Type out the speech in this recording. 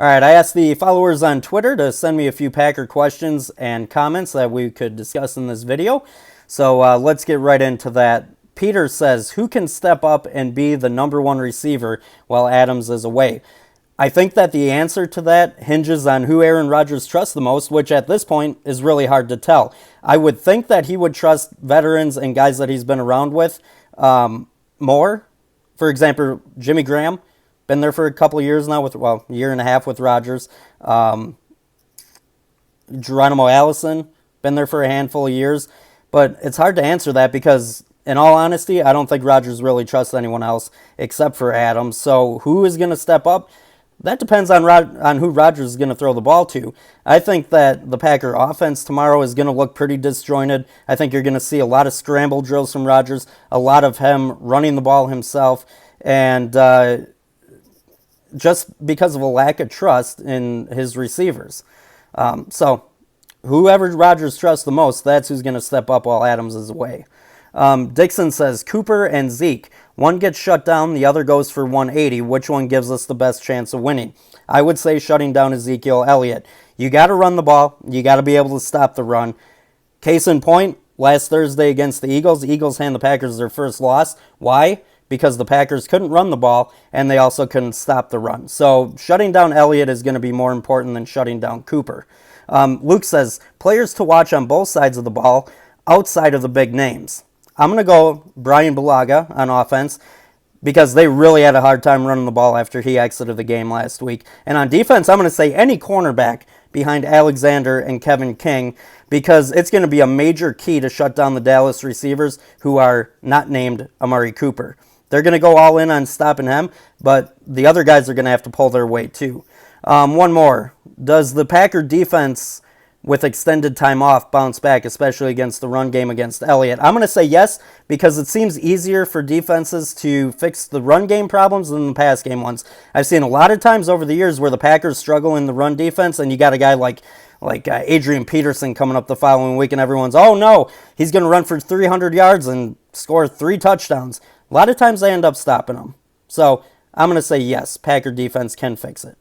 All right, I asked the followers on Twitter to send me a few Packer questions and comments that we could discuss in this video. So let's get right into that. Peter says, who can step up and be the number one receiver while Adams is away? I think that the answer to that hinges on who Aaron Rodgers trusts the most, which at this point is really hard to tell. I would think that he would trust veterans and guys that he's been around with more. For example, Jimmy Graham, been there for a couple of years now, a year and a half with Rodgers. Geronimo Allison, been there for a handful of years. But it's hard to answer that because, in all honesty, I don't think Rodgers really trusts anyone else except for Adams. So who is going to step up? That depends on who Rodgers is going to throw the ball to. I think that the Packer offense tomorrow is going to look pretty disjointed. I think you're going to see a lot of scramble drills from Rodgers, a lot of him running the ball himself, and just because of a lack of trust in his receivers. So whoever Rodgers trusts the most, that's who's going to step up while Adams is away. Dixon says, Cooper and Zeke. One gets shut down, the other goes for 180. Which one gives us the best chance of winning? I would say shutting down Ezekiel Elliott. You got to run the ball. You got to be able to stop the run. Case in point, last Thursday against the Eagles hand the Packers their first loss. Why? Because the Packers couldn't run the ball, and they also couldn't stop the run. So shutting down Elliott is going to be more important than shutting down Cooper. Luke says, players to watch on both sides of the ball outside of the big names. I'm going to go Brian Bulaga on offense because they really had a hard time running the ball after he exited the game last week. And on defense, I'm going to say any cornerback behind Alexander and Kevin King because it's going to be a major key to shut down the Dallas receivers who are not named Amari Cooper. They're going to go all in on stopping him, but the other guys are going to have to pull their weight too. One more. Does the Packer defense with extended time off bounce back, especially against the run game against Elliott? I'm going to say yes, because it seems easier for defenses to fix the run game problems than the pass game ones. I've seen a lot of times over the years where the Packers struggle in the run defense, and you got a guy like Adrian Peterson coming up the following week, and everyone's, oh no, he's going to run for 300 yards and score 3 touchdowns. A lot of times they end up stopping them. So I'm going to say yes, Packer defense can fix it.